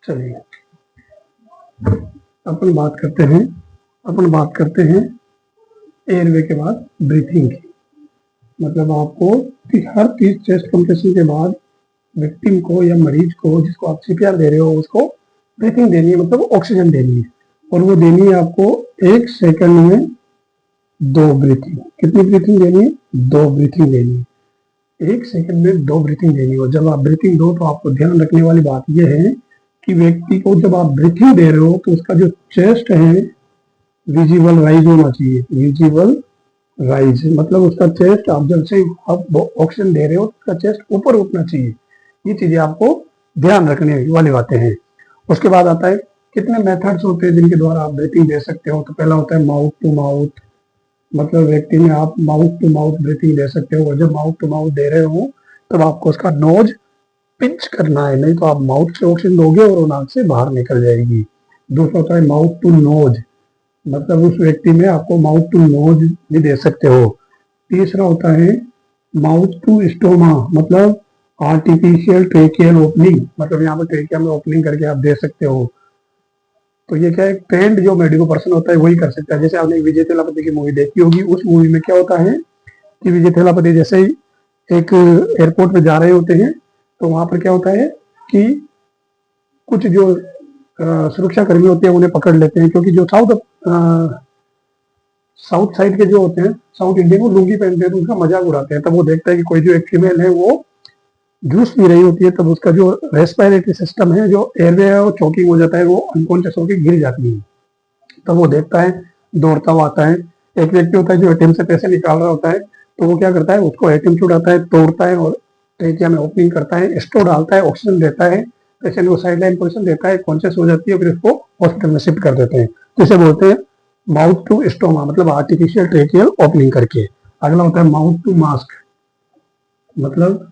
चलिए अपन बात करते हैं एयरवे के बाद ब्रीथिंग की। मतलब आपको हर 30 चेस्ट कंप्रेशन के बाद विक्टिम को या मरीज को जिसको आप सीपीआर दे रहे हो उसको ब्रीथिंग देनी है, मतलब ऑक्सीजन देनी है। और वो देनी है आपको 1 सेकंड में 2 ब्रीथिंग। कितनी ब्रीथिंग देनी है? 2 ब्रीथिंग देनी है। 1 सेकंड में 2 ब्रीथिंग देनी है। और जब आप ब्रीथिंग दो तो आपको ध्यान रखने वाली बात यह है कि व्यक्ति को जब आप ब्रीथिंग दे रहे हो तो उसका जो चेस्ट है विजिबल राइज होना चाहिए। विजिबल राइज मतलब उसका चेस्ट, आप जब से आप ऑक्सीजन दे रहे हो उसका चेस्ट ऊपर उठना चाहिए। ये चीजें आपको ध्यान रखने वाली बातें हैं। उसके बाद आता है कितने मेथड्स होते हैं जिनके द्वारा आप ब्रीथिंग दे सकते हो। तो पहला होता है माउथ टू माउथ, मतलब व्यक्ति में आप माउथ टू माउथ ब्रीथिंग दे सकते हो। और जब माउथ टू माउथ दे रहे हो तब आपको उसका नोज पिंच करना है, नहीं तो आप माउथ से ऑक्सीजन दोगे और वो नाक से बाहर निकल जाएगी। दूसरा होता है माउथ टू नोज, मतलब उस व्यक्ति में आपको माउथ टू नोज भी दे सकते हो। तीसरा होता है माउथ टू स्टोमा, मतलब आर्टिफिशियल ट्रेकियल ओपनिंग, मतलब यहाँ पर ट्रेकिया में ओपनिंग करके आप दे सकते हो। तो ये क्या है, ट्रेंड जो मेडिकल पर्सन होता है वही कर सकता है। जैसे आपने विजय थेलापति की मूवी देखी होगी, उस मूवी में क्या होता है कि विजय थेलापति जैसे ही एक एयरपोर्ट पे जा रहे होते हैं तो वहां पर क्या होता है कि कुछ जो सुरक्षा कर्मी होते हैं उन्हें पकड़ लेते हैं, क्योंकि जो साउथ साइड के जो होते हैं, साउथ इंडियन, वो लुंगी पहनते हैं तो उनका मजाक उड़ाते हैं। तब वो देखता है कि कोई जो एक फीमेल है वो जूस पी रही होती है, तब उसका जो रेस्पिरेटरी सिस्टम है, जो एयरवे है, वो चोकिंग हो जाता है, वो अनकॉन्शियस होकर गिर जाती है। तब वो देखता है, दौड़ता हुआ आता है। एक व्यक्ति होता है जो एटीएम से पैसे निकाल रहा होता है, तो वो क्या करता है, उसको एटीएम छुड़ाता है, तोड़ता है और ट्रेकिया में ओपनिंग करता है, स्ट्रो डालता है, ऑक्सीजन देता है, पेशेंट को साइडलाइन पोजीशन देता है, कॉन्शियस हो जाती है, फिर उसको हॉस्पिटल में शिफ्ट कर देते हैं। जिसे बोलते हैं माउथ टू स्टोमा, मतलब आर्टिफिशियल ट्रेकियल ओपनिंग करके। अगला होता है माउथ टू मास्क, मतलब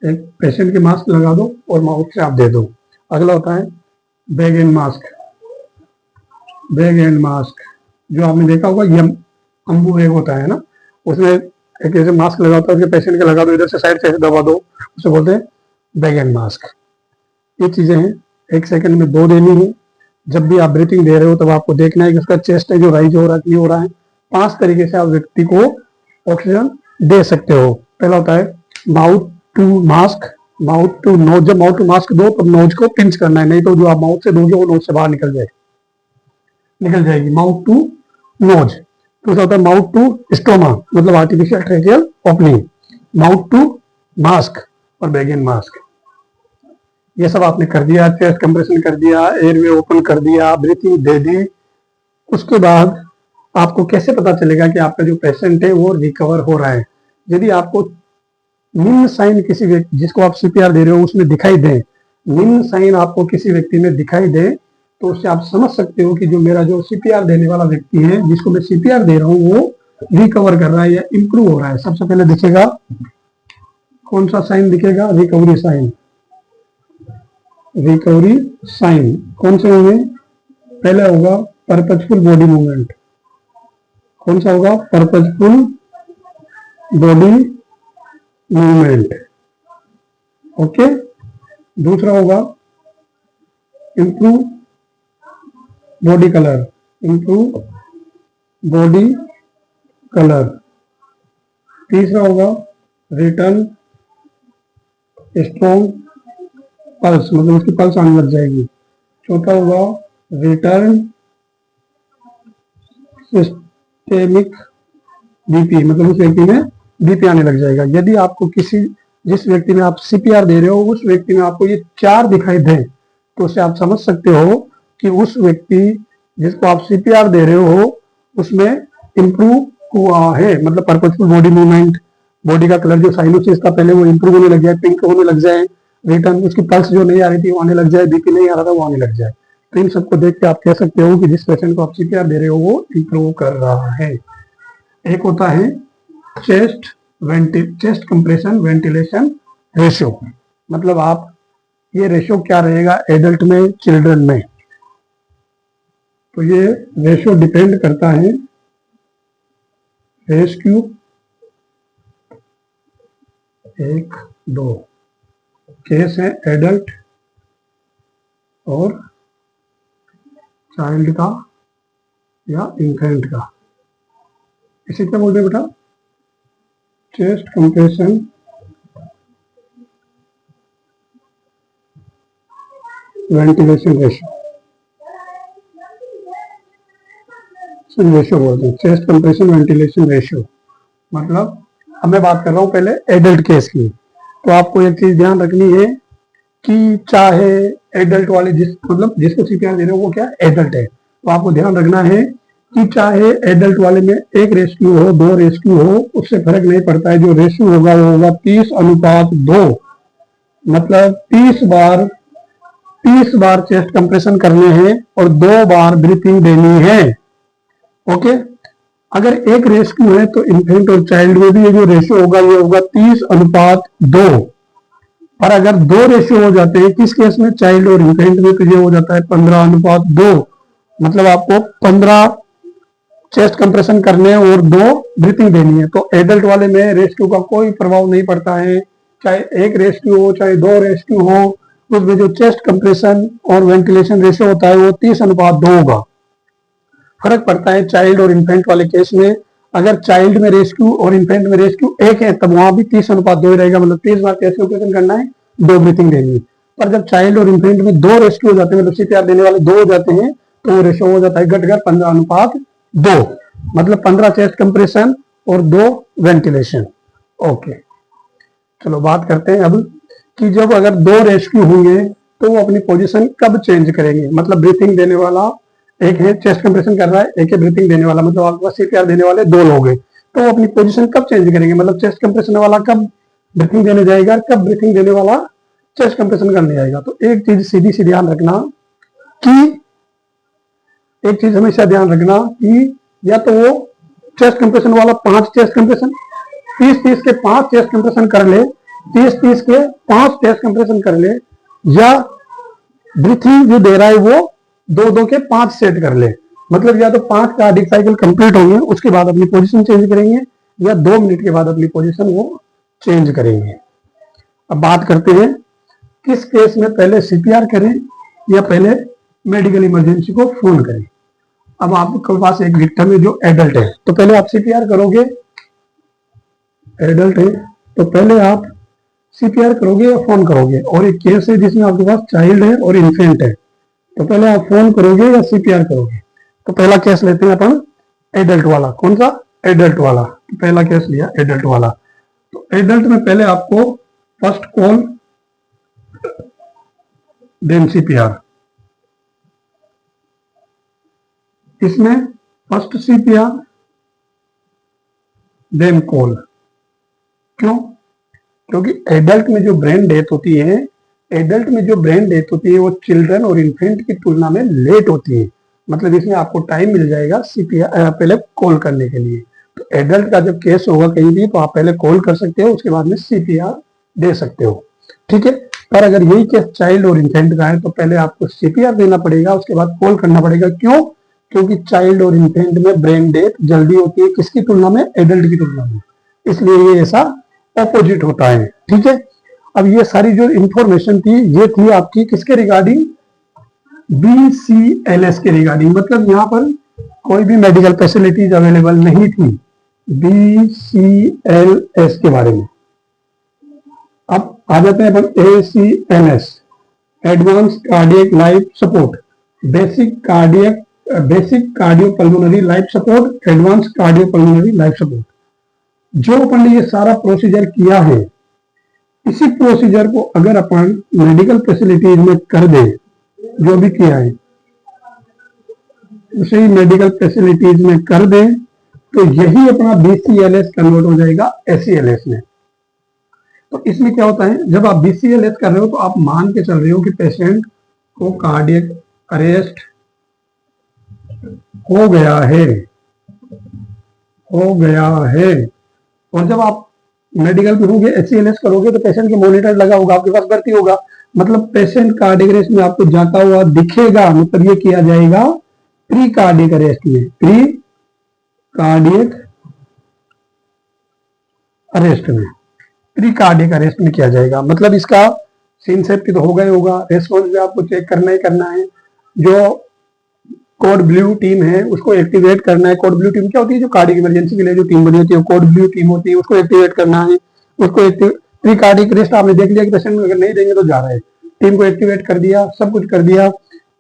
एक पेशेंट के मास्क लगा दो और माउथ से आप दे दो। अगला होता है bag and mask. Bag and mask जो आपने देखा होगा, ये अम्बू बैग होता है ना, उसमें एक ऐसे मास्क लगा होता है, उसके पेशेंट के लगा दो, इधर से साइड से दबा दो, उसे बोलते हैं बैग एंड मास्क। ये चीजें हैं, 1 सेकंड में 2 देनी है। जब भी आप ब्रीथिंग दे रहे हो तब आपको देखना है कि उसका चेस्ट है जो राइज हो रहा है, क्लियर हो रहा है। 5 तरीके से आप व्यक्ति को ऑक्सीजन दे सकते हो। पहला होता है mouth to mask, mouth to nose. जब माउथ टू मास्क दो तब नोज को पिंच करना है, नहीं तो जो आप माउथ से दोगे वो नोज से बाहर निकल जाएगी। Mouth to nose. दूसरा होता है माउथ टू स्टोमा, मतलब artificial tracheal opening. Mouth to mask और बैग एंड मास्क। ये सब आपने कर दिया, चेस्ट कंप्रेशन कर दिया, एयरवे ओपन कर दिया, ब्रीथिंग दे दी। उसके बाद आपको कैसे पता चलेगा कि आपका जो पेशेंट है वो रिकवर हो रहा है? यदि आपको निम्न साइन किसी व्यक्ति जिसको आप सीपीआर दे रहे हो उसमें दिखाई दे, निम्न साइन आपको किसी व्यक्ति में दिखाई दे, तो उससे आप समझ सकते हो कि जो मेरा जो सीपीआर देने वाला व्यक्ति है, जिसको मैं सीपीआर दे रहा हूँ, वो रिकवर कर रहा है या इंप्रूव हो रहा है। सबसे पहले दिखेगा, कौन सा साइन दिखेगा? Recovery sign. रिकवरी साइन कौन से होंगे? पहले होगा परपजफुल बॉडी मूवमेंट। कौन सा होगा? परपजफुल बॉडी मूवमेंट। ओके। दूसरा होगा improve body colour. Improve body colour. तीसरा होगा रिटर्न स्ट्रॉन्ग पल्स, मतलब उसकी पल्स आने लग जाएगी। चौथा होगा रिटर्न सिस्टेमिक बीपी, मतलब उस व्यक्ति में बीपी आने लग जाएगा। यदि आपको जिस व्यक्ति में आप सीपीआर दे रहे हो उस व्यक्ति में आपको ये 4 दिखाई दे, तो उससे आप समझ सकते हो कि उस व्यक्ति जिसको आप सीपीआर दे रहे हो उसमें इंप्रूव हुआ है। मतलब पर्पजफुल बॉडी मूवमेंट, बॉडी का कलर जो साइनोसिस था पहले वो इंप्रूव होने लग जाए, पिंक होने लग जाए, रिटर्न उसकी पल्स जो नहीं आ रही थी वो आने लग जाए, बीपी नहीं आ रहा था वो आने लग जाए। तो इन सबको देख के आप कह सकते हो कि जिस पेशेंट को आप सीपीआर दे रहे हो वो इंप्रूव कर रहा है। एक होता है चेस्ट कंप्रेशन वेंटिलेशन रेशियो, मतलब आप ये रेशियो क्या रहेगा एडल्ट में, चिल्ड्रन में। तो ये रेशियो डिपेंड करता है रेस्क्यू 1 2 केस है एडल्ट और चाइल्ड का या इन्फेंट का, इसे क्या बोलते हैं बेटा? चेस्ट कंप्रेशन वेंटिलेशन रेशियो बोलते हैं, चेस्ट कंप्रेशन वेंटिलेशन रेशियो। मतलब अब मैं बात कर रहा हूँ पहले एडल्ट केस की। तो आपको एक चीज ध्यान रखनी है कि चाहे एडल्ट वाले मतलब जिसको सीपीआर दे रहे हो वो क्या एडल्ट है, तो आपको ध्यान रखना है कि चाहे एडल्ट वाले में 1 रेस्क्यू हो 2 रेस्क्यू हो, उससे फर्क नहीं पड़ता है। जो रेशियो होगा वो होगा 30:2। मतलब 30 बार चेस्ट कंप्रेशन करने हैं और 2 बार ब्रीथिंग देनी है। ओके, अगर 1 रेस्क्यू है तो इन्फेंट और चाइल्ड में भी ये जो रेशियो होगा ये होगा 30:2। और अगर 2 रेशियो हो जाते हैं किस केस में? चाइल्ड और इन्फेंट में, तो ये हो जाता है 15:2। मतलब आपको 15 चेस्ट कंप्रेशन करने और 2 ब्रीथिंग देनी है। तो एडल्ट वाले में रेस्क्यू का कोई प्रभाव नहीं पड़ता है, चाहे 1 रेस्क्यू हो चाहे 2 रेस्क्यू हो, उसमें जो चेस्ट कंप्रेशन और वेंटिलेशन रेशियो होता है वो 30:2 होगा। फर्क पड़ता है चाइल्ड और इन्फेंट वाले केस में। अगर चाइल्ड में रेस्क्यू और इन्फेंट में रेस्क्यू 1 है तब वहां भी 30:2 रहेगा, मतलब 30 बार चेस्ट कंप्रेशन करना है, 2 ब्रीथिंग देनी है। पर जब चाइल्ड और इन्फेंट में 2 रेस्क्यू हो जाते हैं, मतलब सीपीआर देने वाले 2 हो जाते हैं, तो वो रेशियो हो जाता है घटकर 15:2। मतलब 15 चेस्ट कंप्रेशन और 2 वेंटिलेशन। ओके, चलो बात करते हैं अब कि जब अगर 2 रेस्क्यू होंगे तो वो अपनी पोजीशन कब चेंज करेंगे। मतलब ब्रीथिंग देने वाला एक है, चेस्ट कंप्रेशन कर रहा है, एक है ब्रीथिंग देने वाला, मतलब आपके पास सीपीआर देने वाले 2 लोग हैं, तो वो अपनी पोजीशन कब चेंज करेंगे। मतलब चेस्ट कंप्रेशन वाला कब ब्रीथिंग देने जाएगा, कब ब्रीथिंग देने वाला चेस्ट कंप्रेशन करने जाएगा। तो एक चीज सीधी सी ध्यान रखना कि एक चीज हमेशा ध्यान रखना कि या तो वो चेस्ट कंप्रेशन वाला 5 चेस्ट कंप्रेशन 30-30 के 5 चेस्ट कंप्रेशन कर ले, 30-30 के 5 चेस्ट कंप्रेशन कर ले, या ब्रीथिंग जो दे रहा है वो 2-2 के 5 सेट कर ले। मतलब या तो 5 कार्डिक साइकिल कंप्लीट होंगे उसके बाद अपनी पोजीशन चेंज करेंगे, या 2 मिनट के बाद अपनी पोजीशन वो चेंज करेंगे। अब बात करते हैं किस केस में पहले सीपीआर करें या पहले मेडिकल इमरजेंसी को फोन करें। अब आपके पास एक विक्टिम है जो एडल्ट है, तो पहले आप सीपीआर करोगे। एडल्ट है तो पहले आप सीपीआर करोगे या फोन करोगे। और एक केस है जिसमें आपके पास चाइल्ड है और इन्फेंट है, तो पहले आप फोन करोगे या सीपीआर करोगे। तो पहला केस लेते हैं अपन एडल्ट वाला। कौन सा? एडल्ट वाला। तो पहला केस लिया एडल्ट वाला। तो एडल्ट में पहले आपको फर्स्ट कॉल देन सीपीआर। इसमें फर्स्ट सीपीआर देन कॉल। क्यों? क्योंकि एडल्ट में जो ब्रेन डेथ होती है, एडल्ट में जो ब्रेन डेथ होती है वो चिल्ड्रन और इन्फेंट की तुलना में लेट होती है। मतलब इसमें आपको टाइम मिल जाएगा सीपीआर पहले कॉल करने के लिए। तो एडल्ट का जब केस होगा कहीं भी तो आप पहले कॉल कर सकते हो, उसके बाद में सीपीआर दे सकते हो, ठीक है। पर अगर यही केस चाइल्ड और इन्फेंट का है तो पहले आपको सीपीआर देना पड़ेगा, उसके बाद कॉल करना पड़ेगा। क्यों? क्योंकि चाइल्ड और इन्फेंट में ब्रेन डेथ जल्दी होती है, किसकी तुलना में? एडल्ट की तुलना में। इसलिए ये ऐसा ऑपोजिट होता है, ठीक है। अब ये सारी जो इंफॉर्मेशन थी ये थी आपकी किसके रिगार्डिंग? BCLS के रिगार्डिंग। मतलब यहाँ पर कोई भी मेडिकल फैसिलिटीज अवेलेबल नहीं थी BCLS के बारे में। अब आ जाते हैं अपन ACLS, advance cardiac life support, basic cardiopulmonary life support, advance cardiopulmonary life support. जो अपन ने ये सारा प्रोसीजर किया है, इसी प्रोसीजर को अगर अपन मेडिकल फैसिलिटीज में कर दे, जो भी किया है उसे ही मेडिकल फैसिलिटीज में कर दे, तो यही अपना BCLS कन्वर्ट हो जाएगा ACLS में। तो इसमें क्या होता है, जब आप BCLS कर रहे हो तो आप मान के चल रहे हो कि पेशेंट को कार्डियक अरेस्ट हो गया है। और जब आप मेडिकल में होंगे ACLS करोगे तो पेशेंट के मॉनिटर लगा होगा, आपके पास भर्ती होगा, मतलब पेशेंट कार्डियक अरेस्ट में आपको जाता हुआ दिखेगा, मतलब ये किया जाएगा प्री कार्डियक अरेस्ट में, प्री कार्डियक अरेस्ट में, प्री कार्डियक अरेस्ट में किया जाएगा। मतलब इसका सीन सेफ्टी तो होगा ही होगा, रेस्पॉन्स भी आपको चेक करना ही करना है। जो कोड ब्लू टीम है उसको एक्टिवेट करना है। कोड ब्लू टीम क्या होती है, जो कार्डिक इमरजेंसी के लिए जो टीम बनी होती है कोड ब्लू टीम होती है, उसको एक्टिवेट करना है। उसको प्री कार्डिक रेस्ट आपने देख लिया कि पेशेंट अगर नहीं देंगे तो जा रहा है, टीम को एक्टिवेट कर दिया, सब कुछ कर दिया।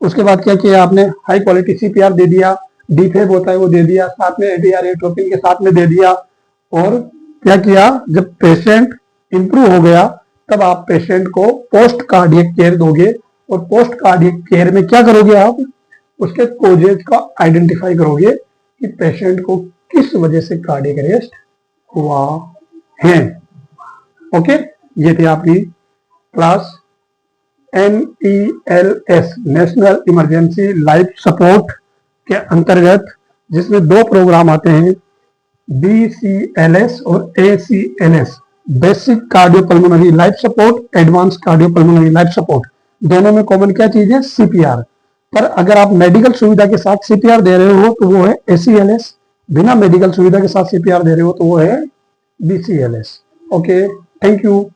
उसके बाद क्या किया आपने, हाई क्वालिटी सीपीआर दे दिया, डीफेब होता है वो दे दिया, साथ में एडीआर एट्रोपिन के साथ में दे दिया। और क्या किया, जब पेशेंट इंप्रूव हो गया तब आप पेशेंट को पोस्ट कार्डियक केयर दोगे। और पोस्ट कार्डियक केयर में क्या करोगे आप, उसके कोजेज का आइडेंटिफाई करोगे कि पेशेंट को किस वजह से कार्डियक अरेस्ट हुआ है। ओके, ये थी आपकी class NELS national emergency life support के अंतर्गत, जिसमें 2 प्रोग्राम आते हैं, BCLS और ACLS, basic cardiopulmonary life support, advance cardiopulmonary life support. दोनों में कॉमन क्या चीज है, CPR। पर अगर आप मेडिकल सुविधा के साथ CPR दे रहे हो तो वो है ACLS, बिना मेडिकल सुविधा के साथ CPR दे रहे हो तो वो है BCLS। Okay, thank you.